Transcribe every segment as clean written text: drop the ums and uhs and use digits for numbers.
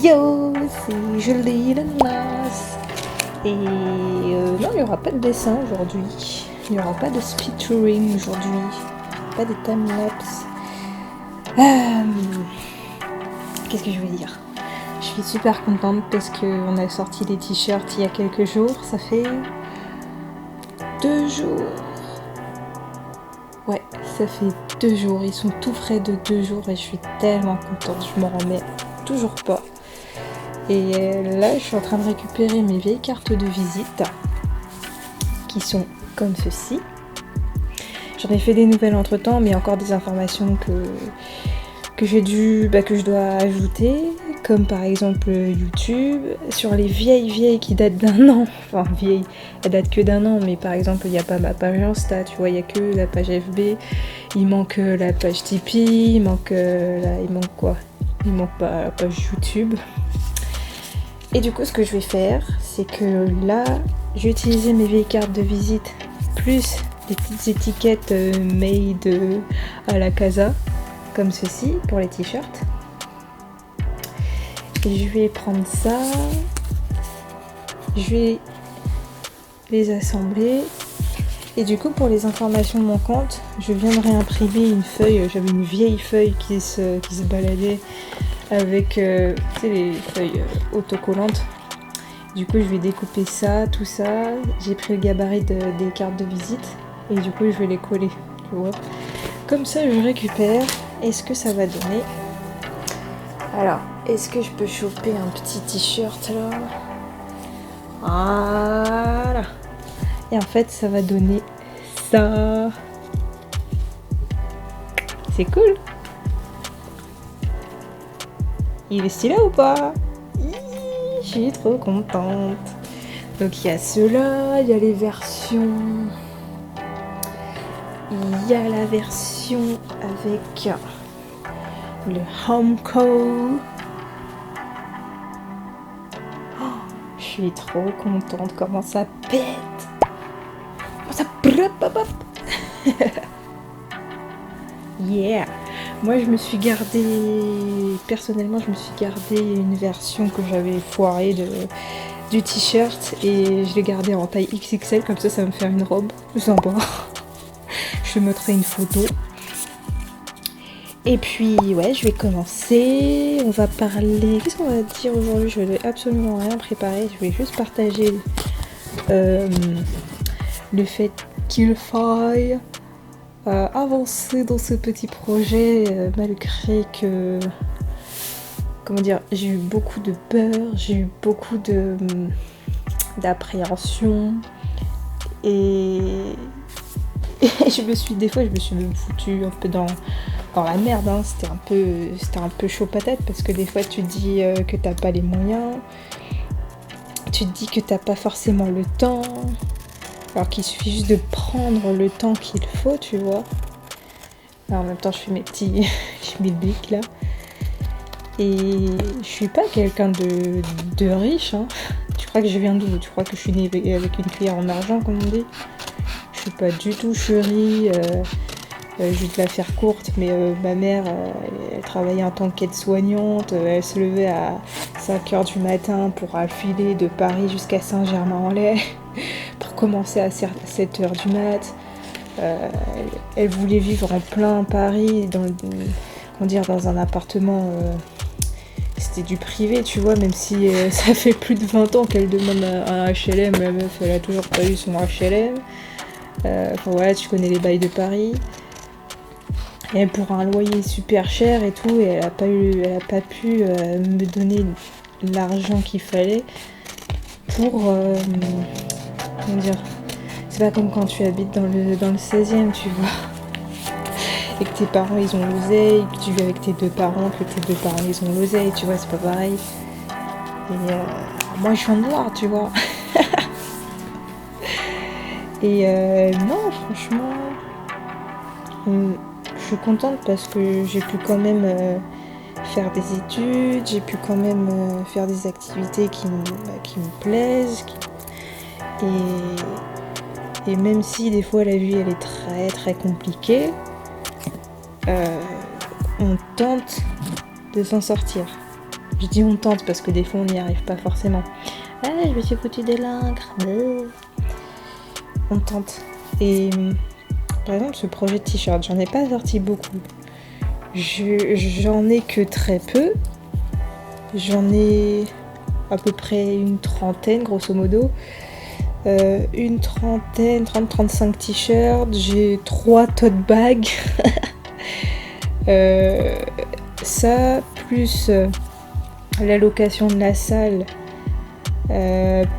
Yo, c'est Julie Lenas. Et non, il n'y aura pas de dessin aujourd'hui. Il n'y aura pas de speed touring aujourd'hui. Pas de time-lapse. Qu'est-ce que je veux dire? Je suis super contente parce qu'on a sorti les t-shirts il y a quelques jours. Ça fait 2 jours. Ouais, ça fait 2 jours. Ils sont tout frais de 2 jours et je suis tellement contente. Je m'en remets toujours pas. Et là, je suis en train de récupérer mes vieilles cartes de visite qui sont comme ceci. J'en ai fait des nouvelles entre temps, mais encore des informations que je dois ajouter, comme par exemple YouTube, sur les vieilles qui datent d'1 an. Enfin, vieilles, elles datent que d'1 an, mais par exemple, il n'y a pas ma page Insta, tu vois, il n'y a que la page FB, il manque la page Tipeee, il manque quoi? Il manque pas la page YouTube. Et du coup, ce que je vais faire, c'est que là, j'ai utilisé mes vieilles cartes de visite, plus des petites étiquettes made à la casa, comme ceci, pour les t-shirts. Et je vais prendre ça, je vais les assembler. Et du coup, pour les informations manquantes, je viens de réimprimer une feuille, j'avais une vieille feuille qui se baladait avec les feuilles autocollantes. Du coup, je vais découper ça, tout ça. J'ai pris le gabarit des cartes de visite et du coup, je vais les coller, tu vois. Comme ça, je récupère. Est-ce que ça va donner? Alors, est-ce que je peux choper un petit t-shirt là? Voilà. Et en fait, ça va donner ça. C'est cool. Il est stylé ou pas? Je suis trop contente. Donc il y a ceux-là, il y a les versions. Il y a la version avec le Homeco. Oh, je suis trop contente. Comment ça pète? Comment ça Yeah. Moi, personnellement, je me suis gardé une version que j'avais foirée du t-shirt et je l'ai gardé en taille XXL, comme ça va me faire une robe sympa. Je mettrai une photo. Et puis, ouais, je vais commencer. On va parler... Qu'est-ce qu'on va dire aujourd'hui? Je vais absolument rien préparer. Je vais juste partager le fait qu'il faille avancer dans ce petit projet malgré que, comment dire, j'ai eu beaucoup de peur, j'ai eu beaucoup d'appréhension et des fois je me suis même foutue un peu dans la merde, hein. C'était un peu chaud patate parce que des fois tu te dis que t'as pas les moyens, tu te dis que t'as pas forcément le temps. Alors qu'il suffit juste de prendre le temps qu'il faut, tu vois. Alors, en même temps, je fais mes petits schmilblick là. Et je suis pas quelqu'un de riche, hein. Tu crois que je viens d'où? Tu crois que je suis née avec une cuillère en argent, comme on dit? Je suis pas du tout chérie. Je vais te la faire courte, mais ma mère, elle travaillait en tant qu'aide-soignante. Elle se levait à 5h du matin pour filer de Paris jusqu'à Saint-Germain-en-Laye. Pour commencer à 7h du mat. Elle voulait vivre en plein Paris, dans un appartement. C'était du privé, tu vois, même si ça fait plus de 20 ans qu'elle demande un HLM. La meuf, elle a toujours pas eu son HLM. Enfin voilà, tu connais les bails de Paris. Et pour un loyer super cher et tout, et elle a pas pu me donner l'argent qu'il fallait pour comment dire, c'est pas comme quand tu habites dans le 16e, tu vois, et que tes parents ils ont l'oseille, que tu vis avec tes 2 parents, que tes 2 parents ils ont l'oseille, tu vois, c'est pas pareil. Et moi je suis en noir, tu vois. Et non, franchement, je suis contente parce que j'ai pu quand même faire des études, j'ai pu quand même faire des activités qui me plaisent. Et même si des fois la vie elle est très très compliquée, on tente de s'en sortir. Je dis on tente parce que des fois on n'y arrive pas forcément. Ah, je me suis foutu de l'encre. On tente. Et par exemple, ce projet de t-shirt, j'en ai pas sorti beaucoup. J'en ai que très peu. J'en ai à peu près une trentaine, grosso modo. Une trentaine, 30-35 t-shirts. J'ai 3 tote bags. Ça, plus l'allocation de la salle.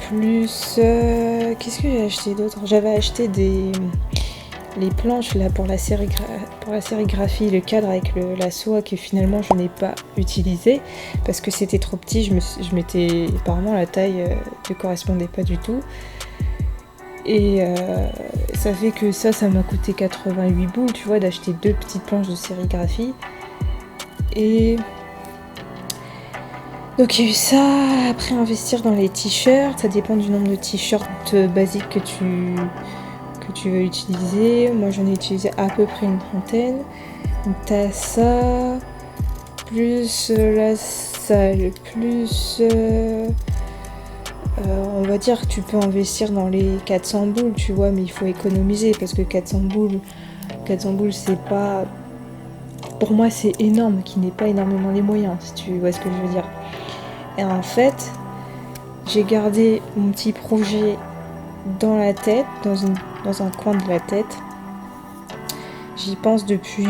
Plus... qu'est-ce que j'ai acheté d'autre ? J'avais acheté les planches là pour la sérigraphie, le cadre avec la soie que finalement je n'ai pas utilisé parce que c'était trop petit, je m'étais... Apparemment la taille ne correspondait pas du tout. Et ça fait que ça m'a coûté 88 boules, tu vois, d'acheter 2 petites planches de sérigraphie. Et... donc il y a eu ça, après investir dans les t-shirts, ça dépend du nombre de t-shirts basiques que tu veux utiliser. Moi j'en ai utilisé à peu près une trentaine. Donc t'as ça, plus la salle, plus... on va dire que tu peux investir dans les 400 boules, tu vois, mais il faut économiser parce que 400 boules c'est pas... Pour moi c'est énorme, qui n'est pas énormément les moyens, si tu vois ce que je veux dire. Et en fait, j'ai gardé mon petit projet dans la tête, dans un coin de la tête. J'y pense depuis,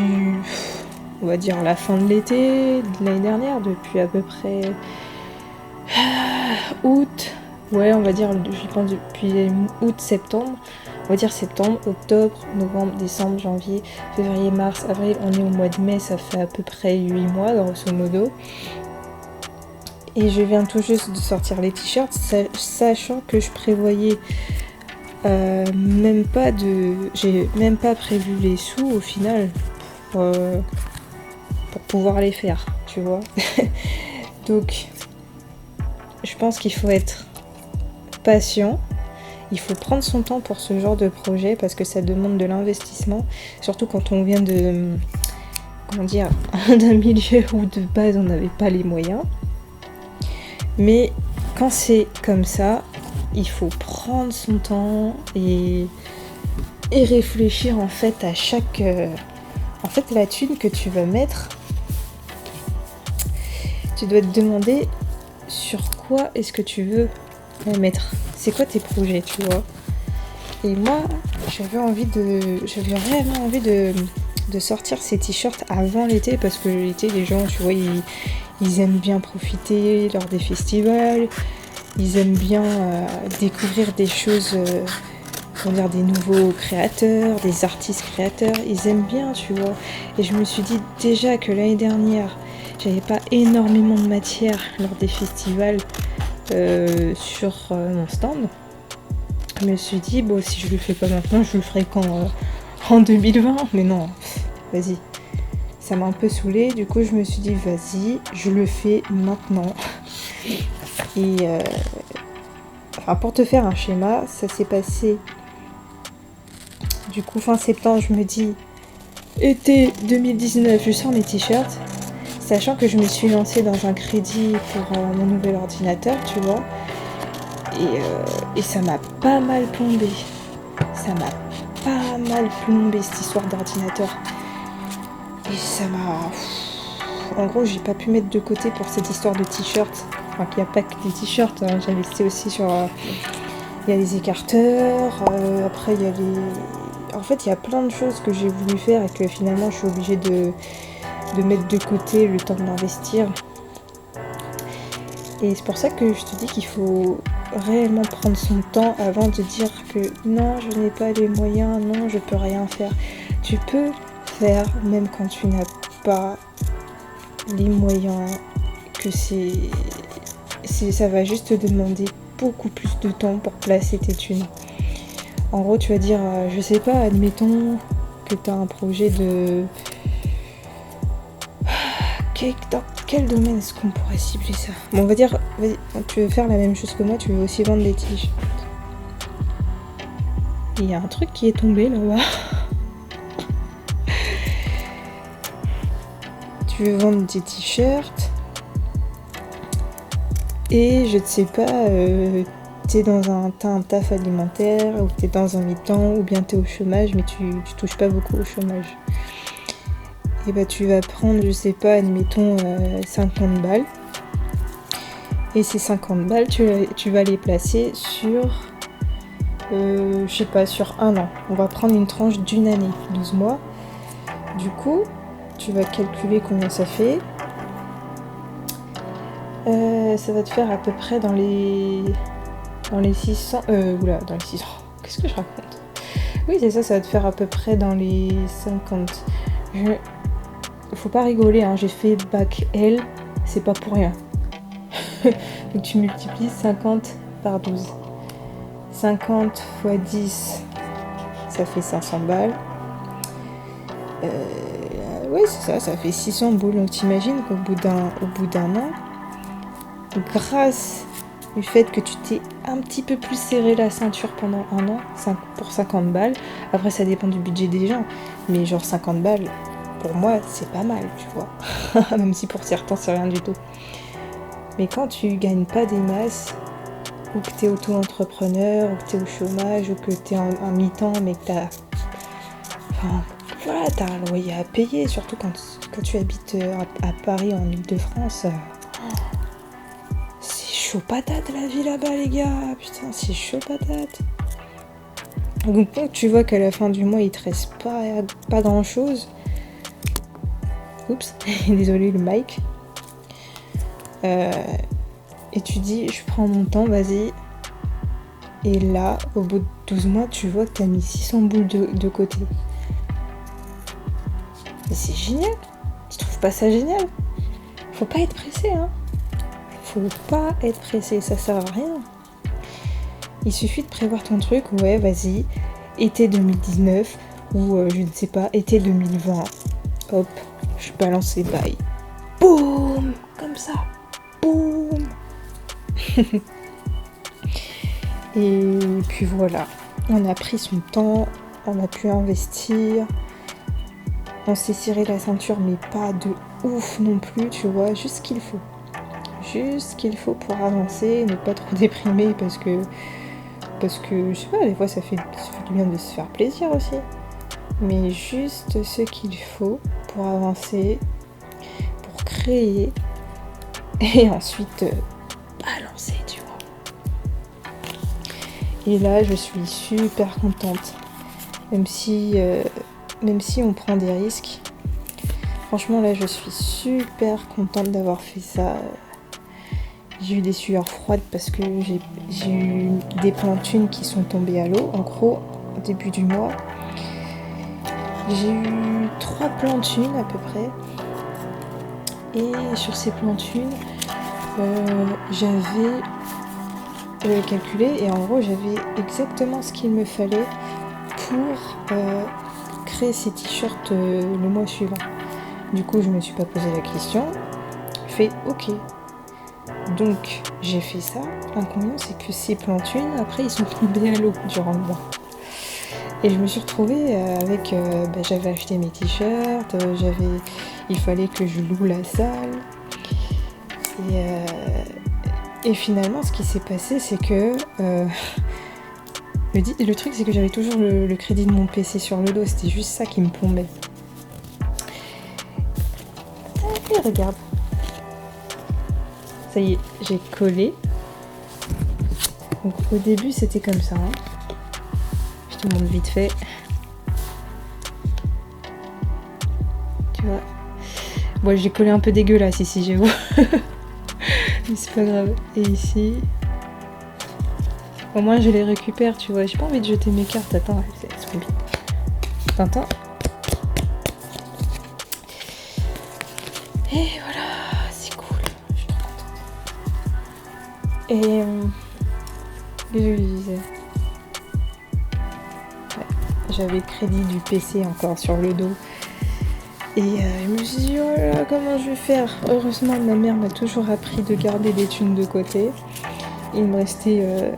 on va dire, la fin de l'été, de l'année dernière, depuis à peu près août. Ouais, on va dire, j'y pense depuis août, septembre. On va dire septembre, octobre, novembre, décembre, janvier, février, mars, avril. On est au mois de mai, ça fait à peu près 8 mois, grosso modo. Et je viens tout juste de sortir les t-shirts, sachant que je prévoyais j'ai même pas prévu les sous au final pour pouvoir les faire, tu vois. Donc, je pense qu'il faut être patient. Il faut prendre son temps pour ce genre de projet parce que ça demande de l'investissement, surtout quand on vient de, d'un milieu où de base on n'avait pas les moyens. Mais quand c'est comme ça, il faut prendre son temps et réfléchir en fait à chaque... En fait, la thune que tu vas mettre, tu dois te demander sur quoi est-ce que tu veux la mettre. C'est quoi tes projets, tu vois. Et moi, j'avais réellement envie de sortir ces t-shirts avant l'été parce que l'été, les gens, tu vois, ils aiment bien profiter lors des festivals, ils aiment bien découvrir des choses, des nouveaux créateurs, des artistes créateurs, ils aiment bien, tu vois. Et je me suis dit déjà que l'année dernière, j'avais pas énormément de matière lors des festivals sur mon stand. Je me suis dit, bon, si je le fais pas maintenant, je le ferai en 2020, mais non, vas-y. Ça m'a un peu saoulée, du coup je me suis dit vas-y, je le fais maintenant. Et pour te faire un schéma, ça s'est passé du coup fin septembre, je me dis été 2019, je sors mes t-shirts, sachant que je me suis lancée dans un crédit pour mon nouvel ordinateur, tu vois. Et ça m'a pas mal plombé. Cette histoire d'ordinateur. Et ça m'a... En gros, j'ai pas pu mettre de côté pour cette histoire de t-shirts. Enfin, qu'il n'y a pas que des t-shirts. Hein. J'ai investi aussi sur... Il y a les écarteurs. Après, il y a les... En fait, il y a plein de choses que j'ai voulu faire et que finalement, je suis obligée de mettre de côté le temps de l'investir. Et c'est pour ça que je te dis qu'il faut réellement prendre son temps avant de dire que non, je n'ai pas les moyens, non, je peux rien faire. Tu peux faire même quand tu n'as pas les moyens, que ça va juste te demander beaucoup plus de temps pour placer tes thunes. En gros, tu vas dire, je sais pas, admettons que tu as un projet de... Dans quel domaine est-ce qu'on pourrait cibler ça ? Bon, on va dire, vas-y, tu veux faire la même chose que moi, tu veux aussi vendre des t-shirts. Il y a un truc qui est tombé là-bas. Tu veux vendre des t-shirts. Et je ne sais pas, t'as un taf alimentaire, ou t'es dans un mi-temps, ou bien t'es au chômage, mais tu touches pas beaucoup au chômage. Et bah tu vas prendre, je sais pas, admettons 50 balles. Et ces 50 balles, tu vas les placer sur, je sais pas, sur un an. On va prendre une tranche d'une année, 12 mois. Du coup, tu vas calculer combien ça fait. Ça va te faire à peu près dans les 600... dans les 600... Qu'est-ce que je raconte? Oui, c'est ça, ça va te faire à peu près dans les 50. Faut pas rigoler, hein, j'ai fait bac L, c'est pas pour rien. Donc tu multiplies 50 par 12. 50 x 10, ça fait 500 balles. Ouais, c'est ça fait 600 boules. Donc t'imagines qu'au bout d'un an, grâce au fait que tu t'es un petit peu plus serré la ceinture pendant un an, pour 50 balles, après ça dépend du budget des gens, mais genre 50 balles, pour moi, c'est pas mal, tu vois. Même si pour certains, c'est rien du tout. Mais quand tu gagnes pas des masses, ou que t'es auto-entrepreneur, ou que t'es au chômage, ou que t'es en mi-temps, mais que t'as... Enfin, voilà, t'as un loyer à payer, surtout quand tu habites à Paris, en Ile-de-France. C'est chaud patate la vie là-bas, les gars. Putain, c'est chaud patate. Donc tu vois qu'à la fin du mois, il te reste pas grand-chose. Oups, désolé le mic. Et tu dis, je prends mon temps, vas-y. Et là, au bout de 12 mois, tu vois que t'as mis 600 boules de côté. Mais c'est génial. Tu trouves pas ça génial? Faut pas être pressé, hein. Faut pas être pressé, ça sert à rien. Il suffit de prévoir ton truc, ouais, vas-y. Été 2019, ou je ne sais pas, été 2020. Hop, je balance les bails. Boum! Comme ça. Boum! Et puis voilà, on a pris son temps, on a pu investir, on s'est serré la ceinture mais pas de ouf non plus, tu vois, juste ce qu'il faut. Juste ce qu'il faut pour avancer, ne pas trop déprimer parce que je sais pas, des fois ça fait du bien de se faire plaisir aussi. Mais juste ce qu'il faut pour avancer, pour créer et ensuite balancer, tu vois. Et là, je suis super contente. Même si on prend des risques. Franchement, là, je suis super contente d'avoir fait ça. J'ai eu des sueurs froides parce que j'ai eu des plans de thunes qui sont tombés à l'eau. En gros, au début du mois, j'ai eu 3 plans de thunes à peu près. Et sur ces plans de thunes, j'avais calculé et en gros j'avais exactement ce qu'il me fallait pour créer ces t-shirts le mois suivant. Du coup je me suis pas posé la question, je fais ok. Donc j'ai fait ça, l'inconvénient c'est que ces plans de thunes après ils sont tombés à l'eau durant le mois. Et je me suis retrouvée avec, j'avais acheté mes t-shirts, il fallait que je loue la salle. Et finalement, ce qui s'est passé, c'est que le truc, c'est que j'avais toujours le crédit de mon PC sur le dos. C'était juste ça qui me plombait. Et regarde. Ça y est, j'ai collé. Donc au début, c'était comme ça. Hein. Je te montre vite fait. Tu vois. Bon, j'ai collé un peu dégueulasse ici, j'avoue. Mais c'est pas grave. Et ici, au moins je les récupère, tu vois. J'ai pas envie de jeter mes cartes. Attends, elles sont bien. T'entends? Et voilà, c'est cool. Je suis trop contente. Et je lui disais, ouais, j'avais le crédit du PC encore sur le dos. Et je me suis dit, oh là là, comment je vais faire? Heureusement, ma mère m'a toujours appris de garder des thunes de côté. Il me restait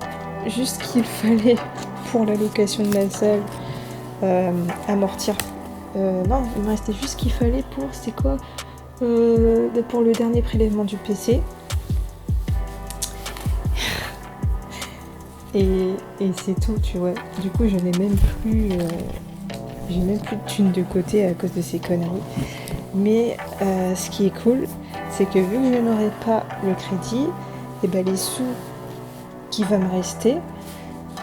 juste ce qu'il fallait pour la location de la salle, amortir. Non, il me restait juste ce qu'il fallait pour, c'était quoi? Pour le dernier prélèvement du PC. et c'est tout, tu vois. Du coup, je n'ai même plus... j'ai même plus de thunes de côté à cause de ces conneries. Mais ce qui est cool, c'est que vu que je n'aurai pas le crédit, et ben les sous qui vont me rester,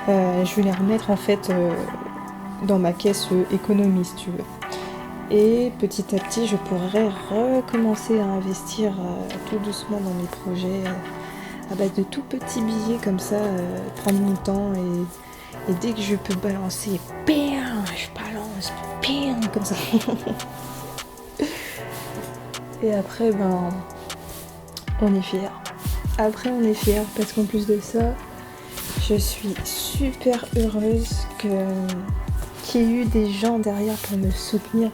je vais les remettre en fait dans ma caisse économie, si tu veux. Et petit à petit, je pourrais recommencer à investir tout doucement dans mes projets à base de tout petits billets comme ça, prendre mon temps et dès que je peux balancer, bam, je balance, bam, comme ça. Et après, ben, on est fiers. Après, on est fiers parce qu'en plus de ça, je suis super heureuse qu'il y ait eu des gens derrière pour me soutenir.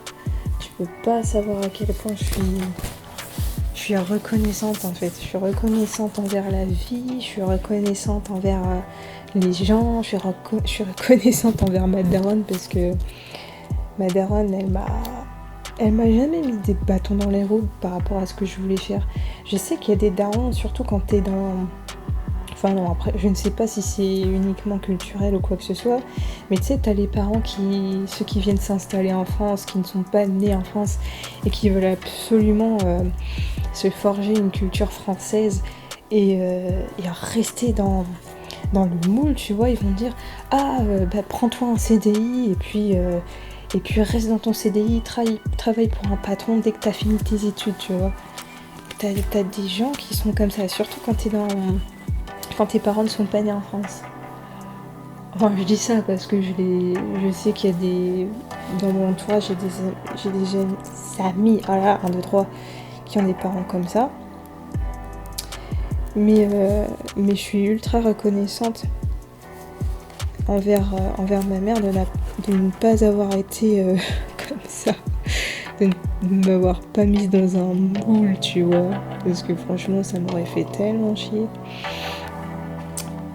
Tu peux pas savoir à quel point je suis reconnaissante en fait. Je suis reconnaissante envers la vie, je suis reconnaissante envers les gens, je suis reconnaissante envers ma daronne parce que ma daronne, elle m'a jamais mis des bâtons dans les roues par rapport à ce que je voulais faire. Je sais qu'il y a des darons, surtout quand t'es dans... Enfin non, après, je ne sais pas si c'est uniquement culturel ou quoi que ce soit, mais tu sais, t'as les parents ceux qui viennent s'installer en France, qui ne sont pas nés en France et qui veulent absolument se forger une culture française et rester dans le moule, tu vois. Ils vont dire « Ah, prends-toi un CDI et puis reste dans ton CDI, travaille pour un patron dès que t'as fini tes études, tu vois. » T'as des gens qui sont comme ça, surtout quand quand tes parents ne sont pas nés en France. Enfin, je dis ça parce que je sais qu'il y a dans mon entourage, j'ai des jeunes amis, voilà, 1, 2, 3, qui ont des parents comme ça. Mais je suis ultra reconnaissante envers ma mère de ne pas avoir été comme ça, de ne m'avoir pas mise dans un moule, tu vois, parce que franchement, ça m'aurait fait tellement chier.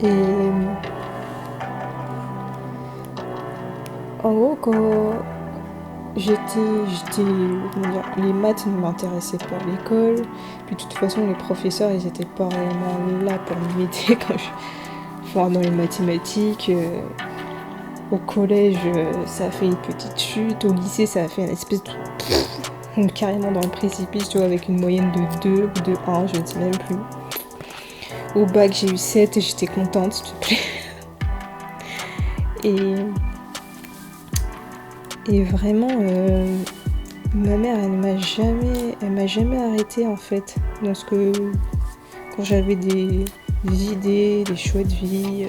Et en gros, quand comment dire, les maths ne m'intéressaient pas à l'école, puis de toute façon les professeurs ils étaient pas réellement là pour m'aider enfin, dans les mathématiques. Au collège ça a fait une petite chute, au lycée ça a fait une espèce de carrément dans le précipice, tu vois, avec une moyenne de 2 ou de 1, je ne sais même plus. Au bac j'ai eu 7 et j'étais contente, s'il te plaît. Et vraiment, ma mère, elle m'a jamais arrêtée en fait. Quand j'avais des idées, des choix de vie,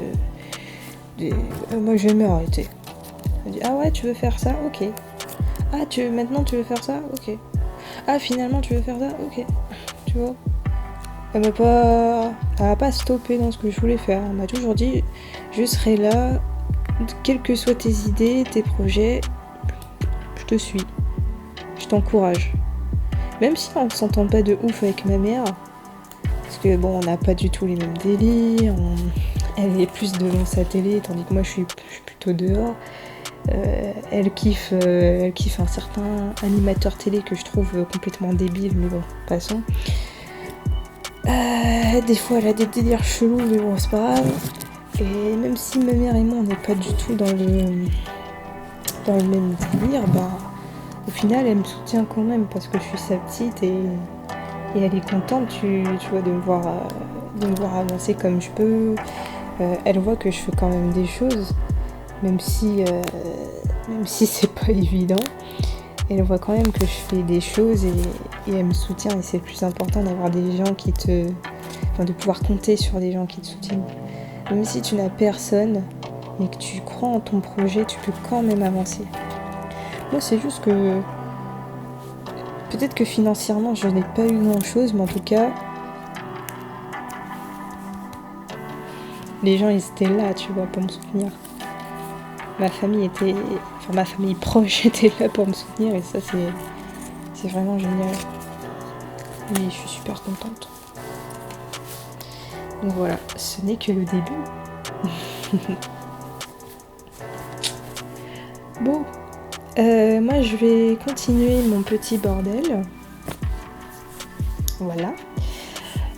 elle m'a jamais arrêtée. Elle dit ah ouais, tu veux faire ça, ok. Ah maintenant tu veux faire ça, ok. Ah finalement tu veux faire ça, ok. Tu vois. Elle m'a pas stoppé dans ce que je voulais faire. Elle m'a toujours dit je serai là, quelles que soient tes idées, tes projets. Je te suis, je t'encourage. Même si on ne s'entend pas de ouf avec ma mère, parce que bon, on n'a pas du tout les mêmes délires, elle est plus devant sa télé, tandis que moi je suis plutôt dehors. Elle kiffe un certain animateur télé que je trouve complètement débile, mais bon, passons. Des fois elle a des délires chelous, mais bon, c'est pas grave. Et même si ma mère et moi on n'est pas du tout dans le même délire, au final elle me soutient quand même parce que je suis sa petite et elle est contente, tu vois, de me voir avancer comme je peux. Elle voit que je fais quand même des choses, même si c'est pas évident. Elle voit quand même que je fais des choses et elle me soutient, et c'est le plus important d'avoir des gens de pouvoir compter sur des gens qui te soutiennent. Même si tu n'as personne, mais que tu crois en ton projet, tu peux quand même avancer. Moi, c'est juste que peut-être que financièrement, je n'ai pas eu grand-chose, mais en tout cas, les gens, ils étaient là, tu vois, pour me soutenir. Ma famille proche était là pour me soutenir, et ça, c'est vraiment génial. Et je suis super contente. Donc voilà, ce n'est que le début. Bon, moi je vais continuer mon petit bordel. Voilà.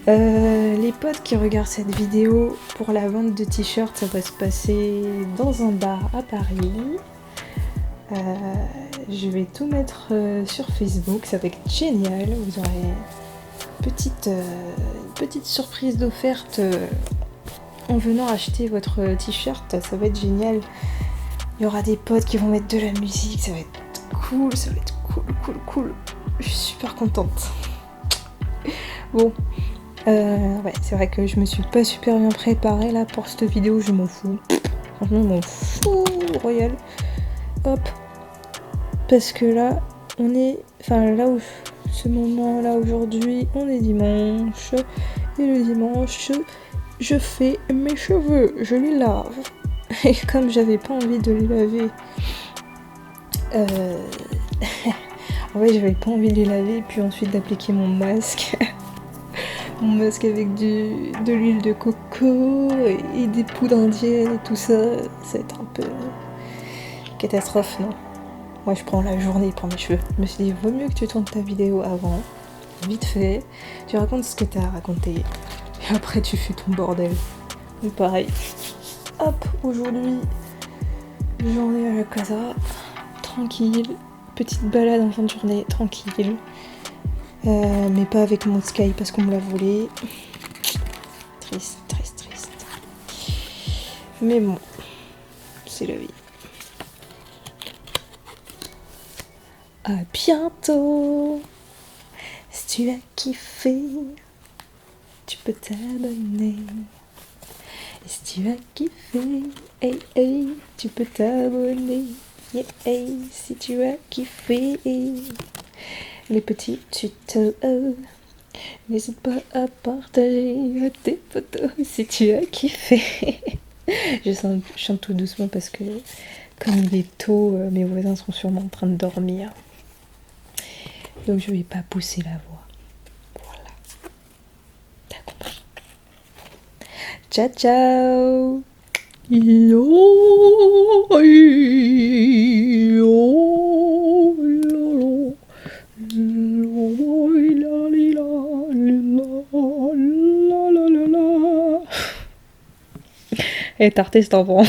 Les potes qui regardent cette vidéo, pour la vente de t-shirts, ça va se passer dans un bar à Paris. Je vais tout mettre sur Facebook, ça va être génial. Vous aurez une petite surprise d'offerte en venant acheter votre t-shirt, ça va être génial. Il y aura des potes qui vont mettre de la musique, ça va être cool, ça va être cool. Je suis super contente. Bon, ouais, c'est vrai que je me suis pas super bien préparée là pour cette vidéo, je m'en fous. Franchement, je m'en fous, royal. Hop. Parce que là, on est... Enfin, là où... Ce moment-là, aujourd'hui, on est dimanche. Et le dimanche, je fais mes cheveux. Je les lave. Et comme j'avais pas envie de les laver... En fait, j'avais pas envie de les laver. Puis ensuite d'appliquer mon masque. Mon masque avec de l'huile de coco et des poudres indiennes et tout ça. Ça va être un peu... catastrophe, non? Moi je prends la journée pour mes cheveux. Je me suis dit, vaut mieux que tu tournes ta vidéo avant, vite fait, tu racontes ce que t'as à raconter, et après tu fais ton bordel. Mais pareil, hop, aujourd'hui, journée à la casa, tranquille, petite balade en fin de journée, tranquille, mais pas avec mon Sky parce qu'on me l'a volé. Triste. Mais bon, c'est la vie. À bientôt. Si tu as kiffé, tu peux t'abonner. Et si tu as kiffé, hey, tu peux t'abonner. Yeah, hey, si tu as kiffé les petits tutos, n'hésite pas à partager tes photos si tu as kiffé. Je chante tout doucement parce que comme il est tôt, mes voisins sont sûrement en train de dormir. Donc je vais pas pousser la voix. Voilà. T'as compris. Ciao ciao. Et t'es artiste enfant.